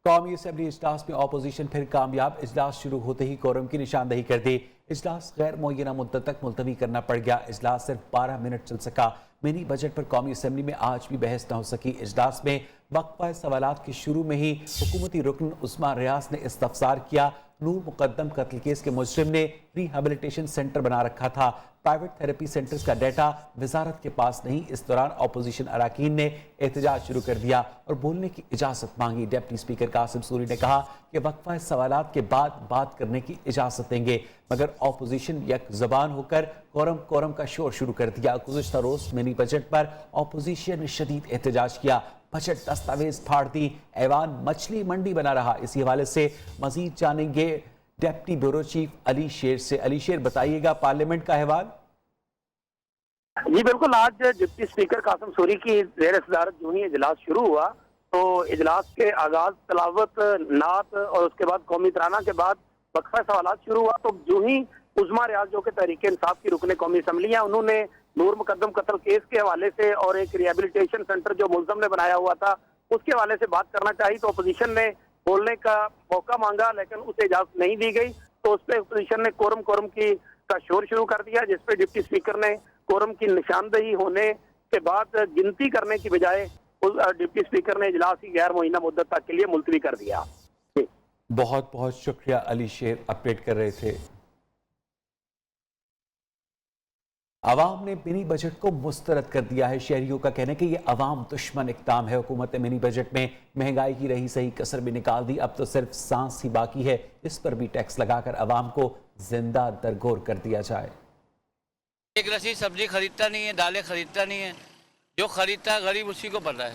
قومی اسمبلی اجلاس میں اپوزیشن پھر کامیاب، اجلاس شروع ہوتے ہی کورم کی نشاندہی کر دی۔ اجلاس غیر معینہ مدت تک ملتوی کرنا پڑ گیا۔ اجلاس صرف 12 منٹ چل سکا۔ منی بجٹ پر قومی اسمبلی میں آج بھی بحث نہ ہو سکی۔ اجلاس میں وقفہ سوالات کے شروع میں ہی حکومتی رکن عثمان ریاض نے استفسار کیا۔ نور مقدم قتل کیس کے مجرم نے ریہیبلیٹیشن سینٹر بنا رکھا تھا، پرائیویٹ تھیراپی سینٹرز کا ڈیٹا وزارت کے پاس نہیں۔ اس دوران اپوزیشن اراکین نے احتجاج شروع کر دیا اور بولنے کی اجازت مانگی۔ ڈپٹی اسپیکر قاسم سوری نے کہا کہ وقفہ سوالات کے بعد بات کرنے کی اجازت دیں گے، مگر اپوزیشن یک زبان ہو کر کورم کا شور شروع کر دیا۔ گزشتہ روز منی بجٹ پر اپوزیشن نے شدید احتجاج کیا، بجٹ دستاویز پھاڑ دی، ایوان مچھلی منڈی بنا رہا۔ اسی حوالے سے مزید جانیں گے ڈپٹی بیورو چیف علی شیر سے۔ علی شیر، بتائیے گا پارلیمنٹ کا احوال۔ جی بالکل، آج ڈپٹی اسپیکر قاسم سوری کی زیر صدارت جو ہی اجلاس شروع ہوا تو اجلاس کے آغاز تلاوت نعت اور اس کے بعد قومی ترانہ کے بعد وقفہ سوالات شروع ہوا تو جو ہی عثمان ریاض جو کہ تحریک انصاف کی رکن قومی اسمبلی ہیں، انہوں نے نور مقدم قتل کیس کے حوالے سے اور ایک ریہیبلیٹیشن سینٹر جو ملزم نے بنایا ہوا تھا اس کے حوالے سے بات کرنا چاہی تو اپوزیشن نے بولنے کا موقع مانگا لیکن اسے اجازت نہیں دی گئی، تو اس پہ اپوزیشن نے کورم کا شور شروع کر دیا، جس پہ ڈپٹی اسپیکر نے کورم کی نشاندہی ہونے کے بعد گنتی کرنے کی بجائے ڈپٹی اسپیکر نے اجلاس کی غیر معینہ مدت تک کے لیے ملتوی کر دیا۔ بہت بہت شکریہ علی شیر، اپڈیٹ کر رہے تھے۔ عوام نے منی بجٹ کو مسترد کر دیا ہے۔ شہریوں کا کہنا ہے کہ یہ عوام دشمن اقدام ہے۔ حکومت نے منی بجٹ میں مہنگائی کی رہی صحیح کسر بھی نکال دی، اب تو صرف سانس ہی باقی ہے، اس پر بھی ٹیکس لگا کر عوام کو زندہ درگور کر دیا جائے۔ ایک رسی سبزی خریدتا نہیں ہے، دالیں خریدتا نہیں ہے، جو خریدتا ہے غریب اسی کو پتہ ہے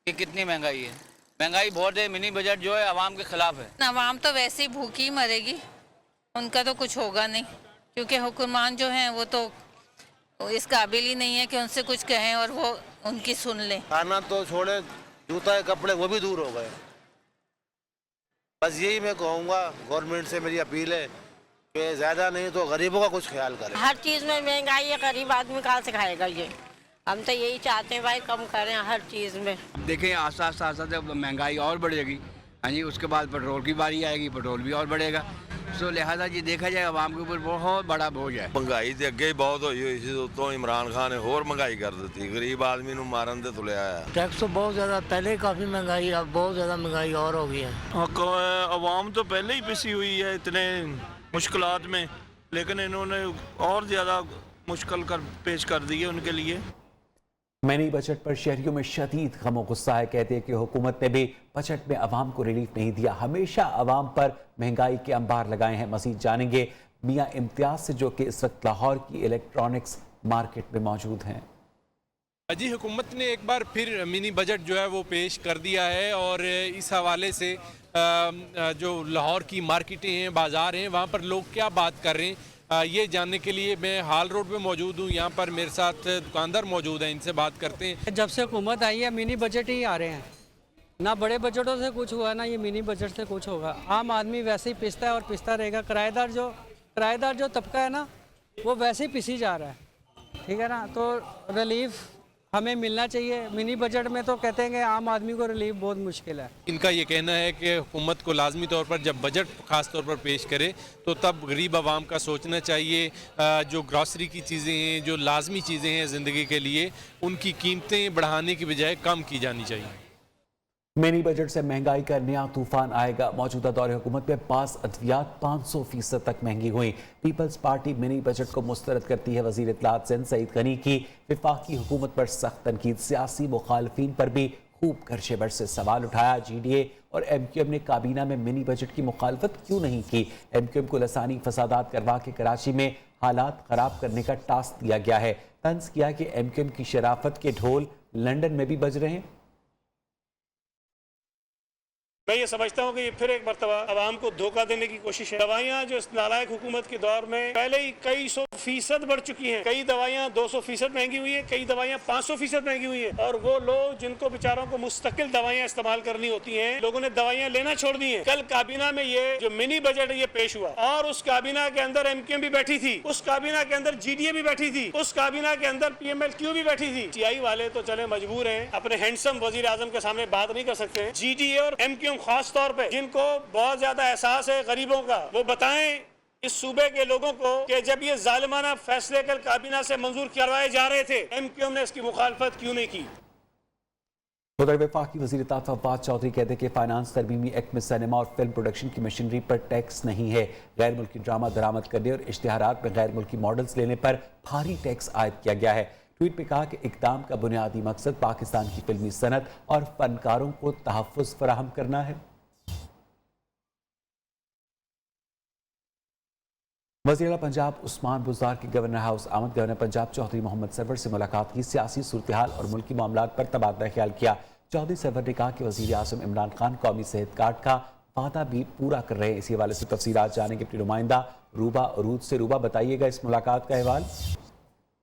کہ کتنی مہنگائی ہے۔ مہنگائی بہت ہے، منی بجٹ جو ہے عوام کے خلاف ہے۔ عوام تو ویسے ہی بھوکی مرے گی، ان کا تو کچھ ہوگا نہیں، کیونکہ حکمران جو ہیں وہ تو اس قابل ہی نہیں ہے کہ ان سے کچھ کہیں اور وہ ان کی سن لیں۔ کھانا تو چھوڑے، جوتا کپڑے وہ بھی دور ہو گئے۔ بس یہی میں کہوں گا، گورنمنٹ سے میری اپیل ہے کہ زیادہ نہیں تو غریبوں کا کچھ خیال کریں۔ ہر چیز میں مہنگائی ہے، غریب آدمی کہاں سے کھائے گا یہ؟ ہم تو یہی چاہتے ہیں بھائی کم کریں ہر چیز میں۔ دیکھیں آہستہ آہستہ مہنگائی اور بڑھے گی، ہاں جی، اس کے بعد پیٹرول کی باری آئے گی، پیٹرول بھی اور بڑھے گا، سو لہٰذا جی دیکھا جائے عوام کے اوپر بہت بڑا بوجھ ہے۔ مہنگائی تو اگے ہی بہت ہوئی سی، تو عمران خان نے اور مہنگائی کر دیتی، غریب آدمی نو مارن تے تلیا ہے۔ ٹیکس تو بہت زیادہ، پہلے کافی مہنگائی، اب بہت زیادہ مہنگائی اور ہو گئی ہے۔ عوام تو پہلے ہی پسی ہوئی ہے اتنے مشکلات میں، لیکن انہوں نے اور زیادہ مشکل پیش کر دی ہے ان کے لیے۔ منی بجٹ پر شہریوں میں شدید غم و غصہ ہے، کہتے ہیں کہ حکومت نے بھی بجٹ میں عوام کو ریلیف نہیں دیا، ہمیشہ عوام پر مہنگائی کے انبار لگائے ہیں۔ مزید جانیں گے میاں امتیاز سے جو کہ اس وقت لاہور کی الیکٹرانکس مارکیٹ میں موجود ہیں۔ جی حکومت نے ایک بار پھر منی بجٹ جو ہے وہ پیش کر دیا ہے اور اس حوالے سے جو لاہور کی مارکیٹیں ہیں، بازار ہیں، وہاں پر لوگ کیا بات کر رہے ہیں یہ جاننے کے لیے میں ہال روڈ پہ موجود ہوں۔ یہاں پر میرے ساتھ دکاندار موجود ہیں، ان سے بات کرتے ہیں۔ جب سے حکومت آئی ہے منی بجٹ ہی آ رہے ہیں، نہ بڑے بجٹوں سے کچھ ہوا، نہ یہ منی بجٹ سے کچھ ہوگا۔ عام آدمی ویسے ہی پستا ہے اور پستا رہے گا، کرایہ دار جو طبقہ ہے نا وہ ویسے ہی پسی جا رہا ہے، ٹھیک ہے نا، تو ریلیف ہمیں ملنا چاہیے۔ منی بجٹ میں تو کہتے ہیں کہ عام آدمی کو ریلیف بہت مشکل ہے۔ ان کا یہ کہنا ہے کہ حکومت کو لازمی طور پر جب بجٹ خاص طور پر پیش کرے تو تب غریب عوام کا سوچنا چاہیے، جو گراسری کی چیزیں ہیں، جو لازمی چیزیں ہیں زندگی کے لیے، ان کی قیمتیں بڑھانے کی بجائے کم کی جانی چاہیے۔ منی بجٹ سے مہنگائی کا نیا طوفان آئے گا۔ موجودہ دور حکومت میں بعض ادویات 500% تک مہنگی ہوئیں۔ پیپلز پارٹی منی بجٹ کو مسترد کرتی ہے۔ وزیر اطلاعات سندھ سعید غنی کی وفاقی حکومت پر سخت تنقید، سیاسی مخالفین پر بھی خوب گرچے برسے سوال اٹھایا۔ جی ڈی اے اور ایم کیو ایم نے کابینہ میں منی بجٹ کی مخالفت کیوں نہیں کی؟ ایم کیو ایم کو لسانی فسادات کروا کے کراچی میں حالات خراب کرنے کا ٹاسک دیا گیا ہے۔ طنز کیا کہ ایم کیو ایم کی شرافت کے ڈھول لندن میں بھی بج رہے ہیں۔ میں یہ سمجھتا ہوں کہ یہ پھر ایک مرتبہ عوام کو دھوکہ دینے کی کوشش ہے۔ دوائیاں جو اس نالائق حکومت کے دور میں پہلے ہی کئی 100% بڑھ چکی ہیں، کئی دوائیاں 200% مہنگی ہوئی ہیں، کئی دوائیاں 500% مہنگی ہوئی ہیں، اور وہ لوگ جن کو بیچاروں کو مستقل دوائیاں استعمال کرنی ہوتی ہیں، لوگوں نے دوائیاں لینا چھوڑ دی ہیں۔ کل کابینہ میں یہ جو منی بجٹ ہے یہ پیش ہوا اور اس کابینہ کے اندر ایم کیو ایم بھی بیٹھی تھی، اس کابینہ کے اندر جی ڈی اے بھی بیٹھی تھی، اس کابینہ کے اندر پی ایم ایل کیو بھی بیٹھی تھی۔ ٹی آئی والے تو چلے مجبور ہیں، اپنے ہینڈسم وزیر اعظم کے سامنے بات نہیں کر سکتے۔ جی ڈی اے اور ایم کیو ایم लोगों खास तौर पे जिनको बहुत ज्यादा एहसास है गरीबों का, वो बताएं इस सूबे के लोगों को कि जब ये जालिमाना फैसले कल काबीना से मंजूर करवाए जा रहे थे, MQM ने इसकी मुखालफत क्यों नहीं की। उधर वफाकी वज़ीर इत्तेफ़ाक फवाद चौधरी कहते हैं कि फाइनेंस तरमीमी एक्ट में सिनेमा और फिल्म प्रोडक्शन की मशीनरी पर टैक्स नहीं है। गैर मुल्की ड्रामा दरामद करने और इश्तिहारात में गैर मुल्की मॉडल्स लेने पर भारी टैक्स आयद किया गया है। ट्वीट में कहा कि इक़दाम का बुनियादी मकसद पाकिस्तान की फिल्मी सनत और फनकारों को तहफ़्फ़ुज़ फराहम करना है। वज़ीर आला पंजाब उस्मान बुज़दार की गवर्नर हाउस आमद। गवर्नर पंजाब चौधरी मोहम्मद सरवर से मुलाकात की, सियासी सूरत-ए-हाल और मुल्की मामलात पर तबादला ख्याल किया। चौधरी सरवर ने कहा कि वज़ीर आज़म इमरान खान कौमी सेहत कार्ड का वादा भी पूरा कर रहे हैं। इसी हवाले से तफसीलात जानेंगे अपनी नुमाइंदा रूबा अरूज से। रूबा, बताइएगा इस मुलाकात का अहवाल।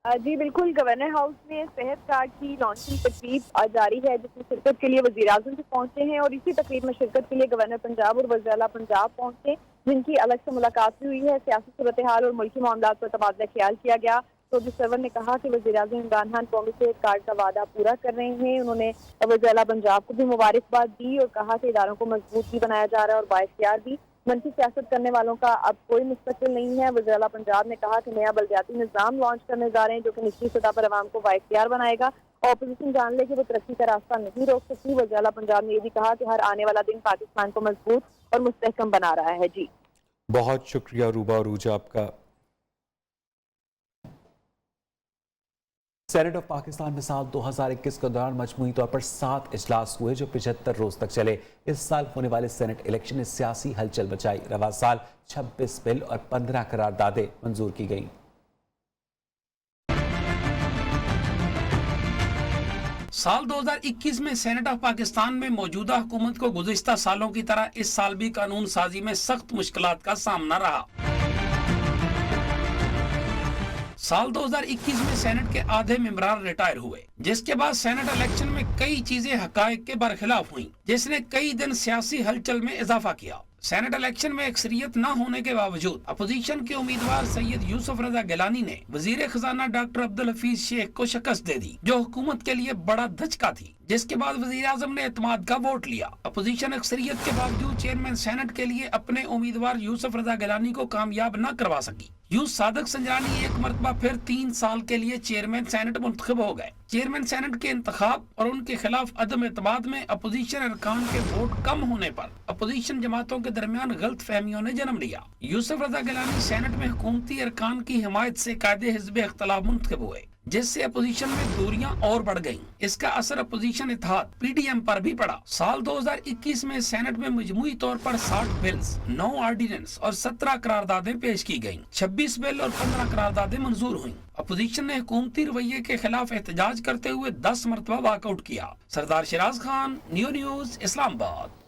जी बिल्कुल, गवर्नर हाउस में सेहत कार्ड की लॉन्चिंग तकरीब जारी है, जिसमें शिरकत के लिए वज़ीर आज़म भी पहुंचे हैं और इसी तकरीब में शिरकत के लिए गवर्नर पंजाब और वज़ीर आला पंजाब पहुंचे, जिनकी अलग से मुलाकात भी हुई है। सियासी सूरत हाल और मुल्की मामलात पर तबादला ख्याल किया गया। चौधरी सरवर ने कहा कि वज़ीर आज़म इमरान खान कौमी सेहत कार्ड का वादा पूरा कर रहे हैं। उन्होंने वज़ीर आला पंजाब को भी मुबारकबाद दी और कहा कि इदारों को मजबूत भी बनाया जा रहा है और बाइख्तियार भी। मनफी सियासत करने वालों का अब कोई मुस्तक़बिल नहीं है। वज़ीर आला पंजाब ने कहा कि नया बलदियाती निज़ाम लॉन्च करने जा रहे हैं, जो कि निचली सतह पर अवाम को बाइख्तियार बनाएगा। अपोजिशन जान ले कि वो तरक्की का रास्ता नहीं रोक सकती। वज़ीर आला पंजाब ने ये भी कहा कि हर आने वाला दिन पाकिस्तान को मजबूत और मुस्तहकम बना रहा है। जी बहुत शुक्रिया रूबा अरूज आपका। सेनेट ऑफ पाकिस्तान में साल 2021 के दौरान मजमूई तौर पर 7 इजलास हुए, जो 75 रोज तक चले। इस साल होने वाले सेनेट इलेक्शन ने सियासी हलचल मचाई। रवा साल 26 बिल और 15 करारदादें मंजूर की गईं। साल 2021 में सेनेट ऑफ पाकिस्तान में मौजूदा हुकूमत को गुज़िश्ता सालों की तरह इस साल भी कानून साजी में सख्त मुश्किलात का सामना रहा। साल 2021 में सेनेट के आधे मेंबरान रिटायर हुए, जिसके बाद सेनेट इलेक्शन में कई चीजें हकायक के बरखिलाफ हुई, जिसने कई दिन सियासी हलचल में इजाफा किया। सेनेट इलेक्शन में अक्सरियत न होने के बावजूद अपोजिशन के उम्मीदवार सैयद यूसुफ रजा गिलानी ने वजीर खजाना डॉक्टर अब्दुल हफीज शेख को शिकस्त दे दी, जो हुकूमत के लिए बड़ा धचका थी। जिसके बाद वजीर आजम ने एतमाद का वोट लिया। अपोजिशन अक्सरियत के बावजूद चेयरमैन सेनेट के लिए अपने उम्मीदवार यूसुफ रजा गिलानी को कामयाब न करवा सकी। यूस सादक संजरानी एक मरतबा फिर 3 साल के लिए चेयरमैन सेनेट मुंतखब हो गए। चेयरमैन सेनेट के इंतखाब और उनके खिलाफ अदम एतमाद में अपोजिशन अरकान के वोट कम होने पर अपोजिशन जमातों के दरमियान गलत फहमियों ने जन्म लिया। यूसुफ रजा गिलानी सेनेट में हुकूमती अरकान की हिमायत से कायदे हिज़्ब इख्तिलाफ मुंतखब हुए, जिससे अपोजिशन में दूरियां और बढ़ गईं। इसका असर अपोजिशन इत्तेहाद PDM पर भी पड़ा। साल 2021 में सेनेट में मजमूई तौर पर 60 बिल्स, 9 ऑर्डिनेंस और 17 करारदादें पेश की गईं। 26 बिल और 15 करारदादें मंजूर हुईं। अपोजिशन ने हुकूमती रवैये के खिलाफ एहतजाज करते हुए 10 मरतबा वॉकआउट किया। सरदार शिराज खान, न्यू न्यूज, इस्लामाबाद।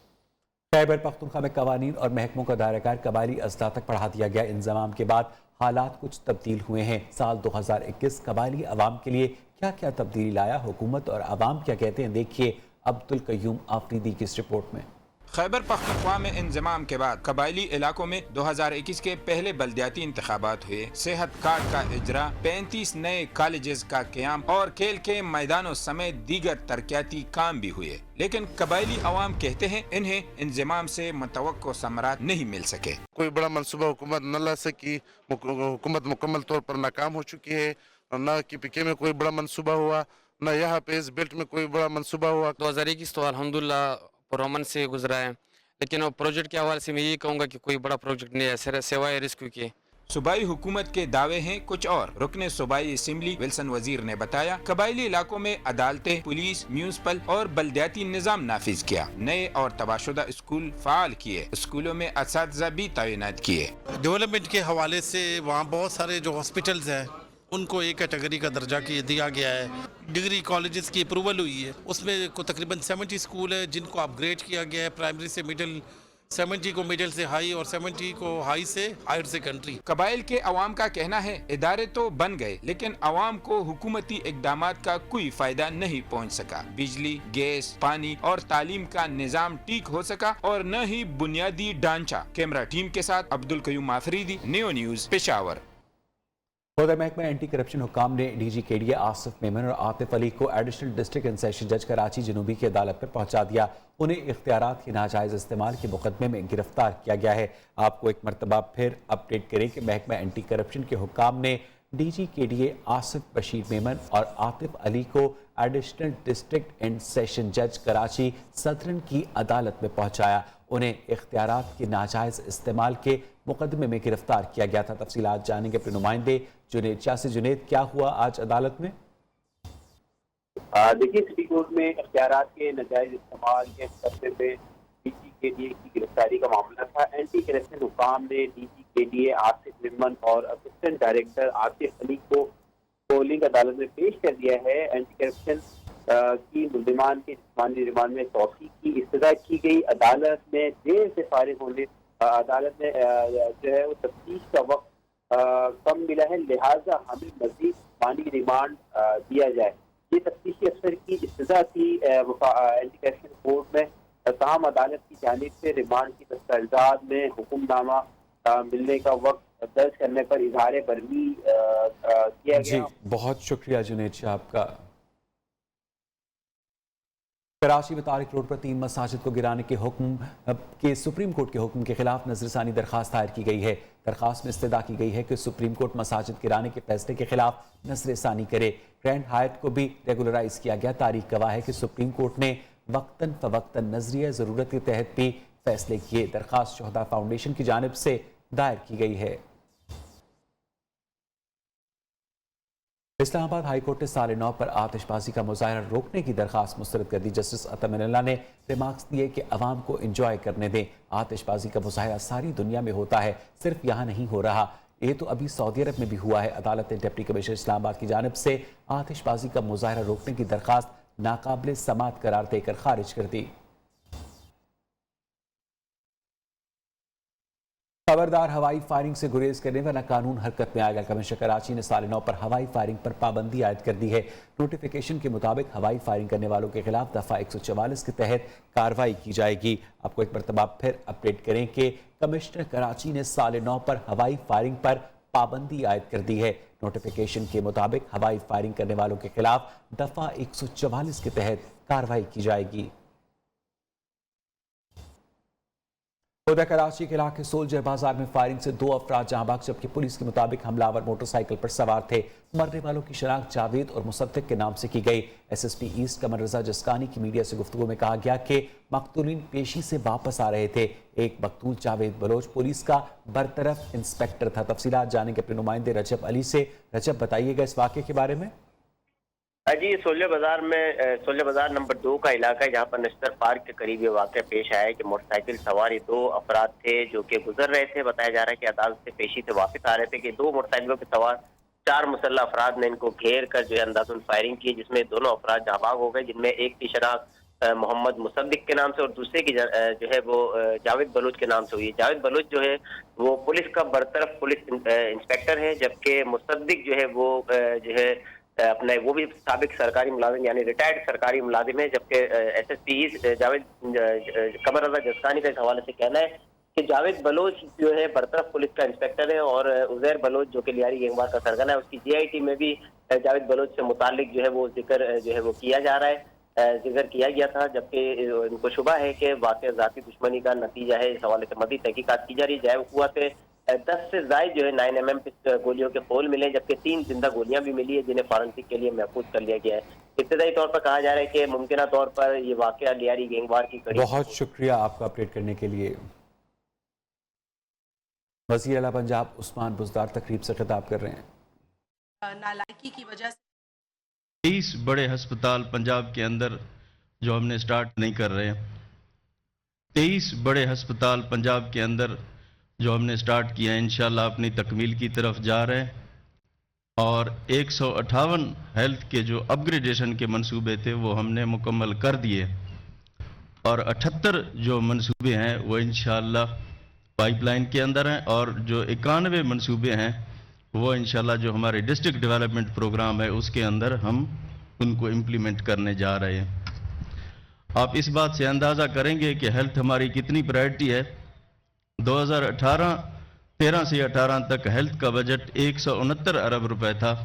खैबर पख्तूनख्वा में कवानीन और महकमों का दायराकार कबायली अजला तक बढ़ा दिया गया। इंजमाम के बाद हालात कुछ तब्दील हुए हैं। साल 2021 कबायली अवाम के लिए क्या क्या तब्दीली लाया, हुकूमत और अवाम क्या कहते हैं, देखिए अब्दुल कय्यूम आफरीदी की इस रिपोर्ट में। खैबर पख्तूनख्वा में इंजमाम के बाद कबायली इलाकों में 2021 के पहले बल्दियाती इंतखाबात हुए। सेहत कार्ड का इजरा, 35 नए कॉलेजेस का क़याम और खेल के मैदानों समेत दीगर तरक्याती काम भी हुए। लेकिन कबायली अवाम कहते हैं इन्हें इंजमाम से मुतवक्को समरात नहीं मिल सके। कोई बड़ा मनसूबा हुकूमत न ला सकी, हुकूमत मुकम्मल तौर पर नाकाम हो चुकी है। न कि PK में कोई बड़ा मनसूबा हुआ, न यहाँ पे इस बेल्ट में कोई बड़ा मनसूबा हुआ। 2021 तो अल्हम्दुलिल्लाह पुरअमन से गुजरा है, लेकिन वो प्रोजेक्ट के हवाले से मैं यही कहूँगा कि कोई बड़ा प्रोजेक्ट नहीं है सिवाय रेस्क्यू के। सूबाई हुकूमत के दावे हैं कुछ और। रुकने सूबाई असेंबली विल्सन वजीर ने बताया कबायली इलाकों में अदालतें, पुलिस, म्यूनिसिपल और बल्दियाती निज़ाम नाफिज किया। नए और तबाशुदा स्कूल फाल किए। स्कूलों में असातिज़ा भी तैनात किए। डेवलपमेंट के हवाले से वहाँ बहुत सारे जो हॉस्पिटल्स हैं उनको एक कैटेगरी का दर्जा दिया गया है। डिग्री कॉलेजेस की अप्रूवल हुई है, उसमें को तकरीबन 70 स्कूल है जिनको अपग्रेड किया गया है। प्राइमरी से मिडिल, 70 को मिडिल से हाई और 70 को हाई से हायर सेकेंडरी। कबाइल के अवाम का कहना है इदारे तो बन गए, लेकिन अवाम को हुकूमती इकदामात का कोई फायदा नहीं पहुंच सका। बिजली, गैस, पानी और तालीम का निजाम ठीक हो सका और न ही बुनियादी ढांचा। कैमरा टीम के साथ अब्दुल कय्यूम आफरीदी, न्यू न्यूज, पेशावर। सदर महकमा एंटी करप्शन हुकाम ने DGKDA आसिफ मेमन और आतिफ अली को एडिशनल डिस्ट्रिक्ट एंड सेशन जज कराची जनूबी की अदालत में पहुंचा दिया। उन्हें इख्तियारात के नाजायज़ इस्तेमाल के मुकदमे में गिरफ्तार किया गया है। आपको एक मरतबा फिर अपडेट करें कि महकमा एंटी करप्शन के हुकाम ने DGKDA आसिफ बशीर मेमन और आतिफ अली को एडिशनल डिस्ट्रिक्ट एंड सेशन जज कराची सदरन की अदालत में पहुंचाया। उन्हें इख्तियारात के नाजायज़ इस्तेमाल के मुकदमे में गिरफ्तार किया गया था। तफसीलात जानेंगे अपने नुमाइंदे जुनेद शाह से। जुनेद, क्या हुआ आज अदालत में? देखिए, सिटी कोर्ट में इख्तियारात के नाजायज इस्तेमाल के मुकदमे में DGKDA की गिरफ्तारी का मामला था। एंटी करप्शन हुकाम ने DGKDA आसिफ मेमन और असिस्टेंट डायरेक्टर आतिफ अली को पोलिंग अदालत में पेश कर दिया है। एंटी करप्शन की मुल्जिमान के जिस्मानी रिमांड में तौसीक की इस्तदा की गई। अदालत में देर से फारिग होने अदालत में जो है वो तफ्तीश का वक्त कम मिला है, लिहाजा हमें मजीद जिस्मानी रिमांड दिया जाए। ये तफ्तीशी अफसर की इस्तदा थी एंटी करप्शन कोर्ट में। तमाम अदालत की जानिब से रिमांड की दस्तावेजात में हुक्मनामा मिलने का वक्त दर्ज करने पर इजहार बरमी किया गया। बहुत शुक्रिया जुनेद शाह आपका। कराची में तारिक रोड पर 3 मसाजिद को गिराने के हुक्म के सुप्रीम कोर्ट के हुक्म के खिलाफ नजरसानी दरखास्त दायर की गई है। दरखास्त में इस्तदा की गई है कि सुप्रीम कोर्ट मसाजिद गिराने के फैसले के खिलाफ नजरसानी करे। ग्रैंड हायत को भी रेगुलराइज किया गया। तारीख गवाह है कि सुप्रीम कोर्ट ने वक्तन फवक्तन नजरिया ज़रूरत के तहत भी फैसले किए। दरखास्त शोहदा फाउंडेशन की जानिब से दायर की गई है। इस्लामाबाद हाई कोर्ट ने 9:30 पर आतिशबाजी का मुजाहरा रोकने की दरखास्त मुस्तरद कर दी। जस्टिस अतमिनुल्लाह ने रिमार्क्स दिए कि अवाम को इंजॉय करने दें। आतिशबाजी का मुजाहरा सारी दुनिया में होता है, सिर्फ यहाँ नहीं हो रहा। ये तो अभी सऊदी अरब में भी हुआ है। अदालत ने डिप्टी कमिश्नर इस्लामाबाद की जानिब से आतिशबाजी का मुजाहरा रोकने की दरखास्त नाकाबिल समात करार देकर खारिज कर दी। खबरदार, हवाई फायरिंग से गुरेज करने वाला कानून हरकत में आएगा। कमिश्नर कराची ने 9:30 पर हवाई फायरिंग पर पाबंदी आयद कर दी है। नोटिफिकेशन के मुताबिक हवाई फायरिंग करने वालों के खिलाफ दफा 144 के तहत कार्रवाई की जाएगी। आपको एक मरतबा फिर अपडेट करें कि कमिश्नर कराची ने 9:30 पर हवाई फायरिंग पर पाबंदी आयद कर दी है। नोटिफिकेशन के मुताबिक हवाई फायरिंग करने वालों के खिलाफ दफा 144 के तहत कार्रवाई की जाएगी। उधर कराची के इलाके सोल्जर बाजार में फायरिंग से 2 अफराद जहां भाग, जबकि पुलिस के मुताबिक हमलावर मोटरसाइकिल पर सवार थे। मरने वालों की शनाख्त जावेद और मुसद्दिक के नाम से की गई। SSP ईस्ट कमर रजा जस्कानी की मीडिया से गुफ्तगू में कहा गया कि मकतूलीन पेशी से वापस आ रहे थे। एक मकतूल जावेद बलोच पुलिस का बरतरफ इंस्पेक्टर था। तफसीलात जानेंगे अपने नुमाइंदे रजब अली से। रजब, बताइएगा इस वाक़े के बारे में। जी, सोल्जर बाजार नंबर 2 का इलाका है, जहाँ पर नश्तर पार्क के करीब ये वाक़या पेश आया है कि मोटरसाइकिल सवार 2 अफराद थे जो कि गुजर रहे थे। बताया जा रहा है कि अदालत से पेशी से वापस आ रहे थे कि 2 मोटरसाइकिलों के सवार 4 मुसल्लह अफराद ने इनको घेर कर जो है अंदाज़न फायरिंग की, जिसमें दोनों अफराद जाबाग हो गए, जिनमें एक की शनाख्त मोहम्मद मुसद्दिक के नाम से और दूसरे की जो है वो जावेद बलोच के नाम से हुई है। जावेद बलोच जो है वो पुलिस का बरतरफ पुलिस इंस्पेक्टर है, जबकि मुसद्दिक जो है वो जो है अपने वो भी साबिक सरकारी मुलाजिम यानी रिटायर्ड सरकारी मुलाजिम है। जबकि SSP जावेद कमर रजा जस्कानी का इस हवाले से कहना है कि जावेद बलोच जो है बरतरफ पुलिस का इंस्पेक्टर है और उजैर बलोच जो कि लियारी गैंगवार का सरगना है, उसकी GIT में भी जावेद बलोच से मुतालिक जो है वो जिक्र जो है वो किया जा रहा है, जिक्र किया गया था। जबकि इनको शुबा है कि वाक़या ज़ाती दुश्मनी का नतीजा है। इस हवाले से मज़ीद तहकीकात की जा रही है। जाए हुआ से 10 से ज़ायद जो है 9mm गोलियों के पोल मिले, जबकि 3 जिंदा गोलियां भी मिली है जिन्हें फॉरेंसिक के लिए महफूज कर लिया गया है। इब्तदाई तौर पर कहा जा रहा है कि मुमकिना तौर पर ये वाक़या लियारी गैंगवार की कड़ी। बहुत शुक्रिया आपका अपडेट करने के लिए। वज़ीर आला पंजाब उस्मान बुज़दार तकरीब से खिताब कर रहे हैं। नालायकी की वजह से 23 बड़े हस्पताल पंजाब के अंदर जो हमने स्टार्ट नहीं कर रहे हैं, 23 बड़े हस्पताल पंजाब के अंदर जो हमने स्टार्ट किया है, इंशाल्लाह अपनी तकमील की तरफ जा रहे हैं। और 158 हेल्थ के जो अपग्रेडेशन के मंसूबे थे वो हमने मुकम्मल कर दिए और 78 जो मंसूबे हैं वो इंशाल्लाह पाइपलाइन के अंदर हैं और जो 91 मंसूबे हैं वो इंशाल्लाह जो हमारे डिस्ट्रिक्ट डेवलपमेंट प्रोग्राम है उसके अंदर हम उनको इम्प्लीमेंट करने जा रहे हैं। आप इस बात से अंदाज़ा करेंगे कि हेल्थ हमारी कितनी प्रायोरिटी है। 2018 13 سے 18 تک ہیلتھ کا بجٹ 169 ارب روپے تھا،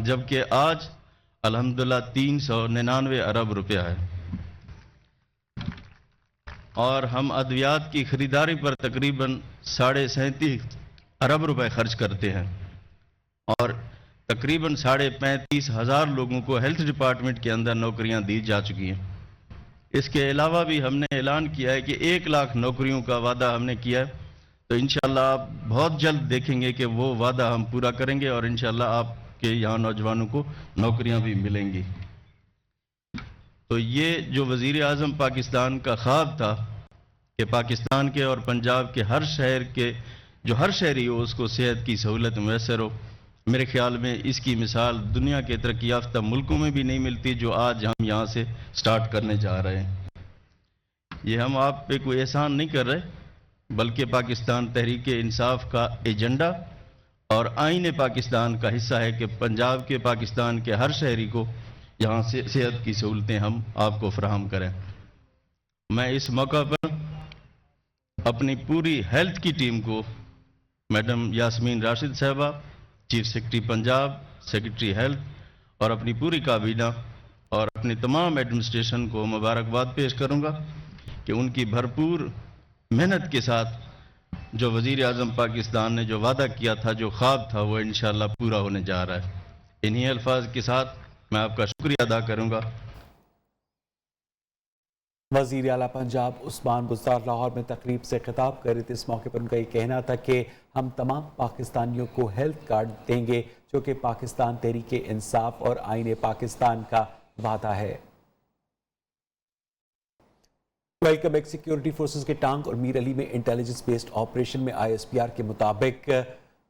جبکہ آج الحمدللہ 399 ارب روپیہ ہے، اور ہم ادویات کی خریداری پر تقریباً 37.5 ارب روپے خرچ کرتے ہیں، اور تقریباً 35,500 لوگوں کو ہیلتھ ڈپارٹمنٹ کے اندر نوکریاں دی جا چکی ہیں۔ اس کے علاوہ بھی ہم نے اعلان کیا ہے کہ 1 لاکھ نوکریوں کا وعدہ ہم نے کیا ہے، تو انشاءاللہ آپ بہت جلد دیکھیں گے کہ وہ وعدہ ہم پورا کریں گے، اور انشاءاللہ آپ کے یہاں نوجوانوں کو نوکریاں بھی ملیں گی۔ تو یہ جو وزیر اعظم پاکستان کا خواب تھا کہ پاکستان کے اور پنجاب کے ہر شہر کے جو ہر شہری ہو اس کو صحت کی سہولت میسر ہو، میرے خیال میں اس کی مثال دنیا کے ترقی یافتہ ملکوں میں بھی نہیں ملتی جو آج ہم یہاں سے سٹارٹ کرنے جا رہے ہیں۔ یہ ہم آپ پہ کوئی احسان نہیں کر رہے، بلکہ پاکستان تحریک انصاف کا ایجنڈا اور آئین پاکستان کا حصہ ہے کہ پنجاب کے پاکستان کے ہر شہری کو یہاں سے صحت کی سہولتیں ہم آپ کو فراہم کریں۔ میں اس موقع پر اپنی پوری ہیلتھ کی ٹیم کو، میڈم یاسمین راشد صاحبہ، chief secretary Punjab, secretary health, اور اپنی پوری کابینہ اور اپنی تمام ایڈمنسٹریشن کو مبارکباد پیش کروں گا کہ ان کی بھرپور محنت کے ساتھ جو وزیر اعظم پاکستان نے جو وعدہ کیا تھا، جو خواب تھا، وہ انشاءاللہ پورا ہونے جا رہا ہے۔ انہی الفاظ کے ساتھ میں آپ کا شکریہ ادا کروں گا۔ وزیر اعلیٰ پنجاب عثمان بزدار لاہور میں تقریب سے خطاب کر رہے تھے۔ اس موقع پر ان کا یہ کہنا تھا کہ ہم تمام پاکستانیوں کو ہیلتھ کارڈ دیں گے، جو کہ پاکستان تحریک انصاف اور آئین پاکستان کا وعدہ ہے۔ ویلکم ایک سیکیورٹی فورسز کے ٹانک اور میر علی میں انٹیلیجنس بیسڈ آپریشن میں ISPR کے مطابق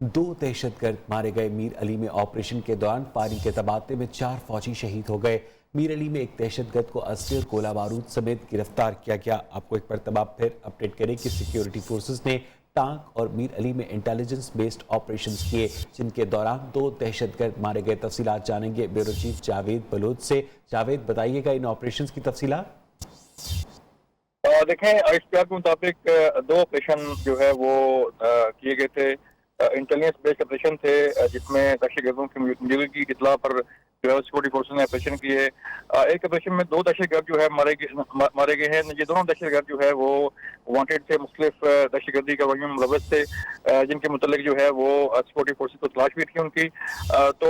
2 دہشت گرد مارے گئے۔ میر علی میں آپریشن کے دوران فائرنگ کے تبادلے میں 4 فوجی شہید ہو گئے۔ میر علی میں ایک دہشت گرد کو اسلحے اور گولہ بارود سمیت گرفتار کیا گیا۔ آپ کو ایک مرتبہ پھر اپڈیٹ کریں کہ سیکیورٹی فورسز نے ٹانک اور میر علی میں انٹیلیجنس بیسڈ آپریشنز کیے، جن کے دوران 2 دہشت گرد مارے گئے۔ تفصیلات جانیں گے بیورو چیف جاوید بلوچ سے۔ جاوید، بتائیے گا ان آپریشنز کی تفصیلات۔ دیکھیں، ISPR کے مطابق 2 آپریشن جو ہے وہ کیے گئے تھے۔ انٹیلیجنس بیسڈ آپریشن تھے جس میں دہشت گردوں کی موجودگی کی اطلاع پر جو ہے سیکورٹی فورسز نے آپریشن کیے۔ ایک آپریشن میں 2 دہشت گرد جو ہے مارے گئے ہیں۔ یہ دونوں دہشت گرد جو ہے وہ وانٹیڈ تھے، مختلف دہشت گردی کارروائیوں میں ملوث تھے، جن کے متعلق جو ہے وہ سیکورٹی فورسز کو تلاش بھی تھی ان کی۔ تو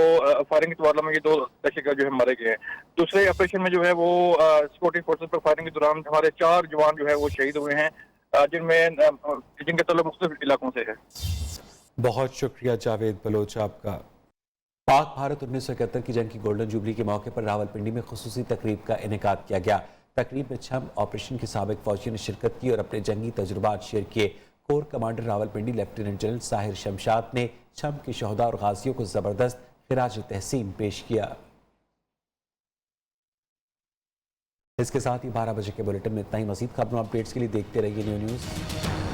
فائرنگ کے تبادلہ میں یہ 2 دہشت گرد جو ہے مارے گئے ہیں۔ دوسرے آپریشن میں جو ہے وہ سیکورٹی فورسز پر فائرنگ کے دوران ہمارے 4 جوان جو ہے وہ شہید ہوئے ہیں، جن کا تعلق مختلف علاقوں سے ہے۔ بہت شکریہ جاوید بلوچ آپ کا۔ پاک بھارت 1971 کی جنگ کی گولڈن جوبلی کے موقع پر راولپنڈی میں خصوصی تقریب کا انعقاد کیا گیا۔ تقریب میں چھم آپریشن کے سابق فوجیوں نے شرکت کی اور اپنے جنگی تجربات شیئر کیے۔ Corps commander Rawalpindi lieutenant general Sahir Shamshad نے چھم کے شہداء اور غازیوں کو زبردست خراج تحسین پیش کیا۔ اس کے ساتھ ہی 12 بجے کے بلیٹن میں اتنا ہی۔ مزید خبروں اپڈیٹس کے لیے دیکھتے رہیے نیو نیوز۔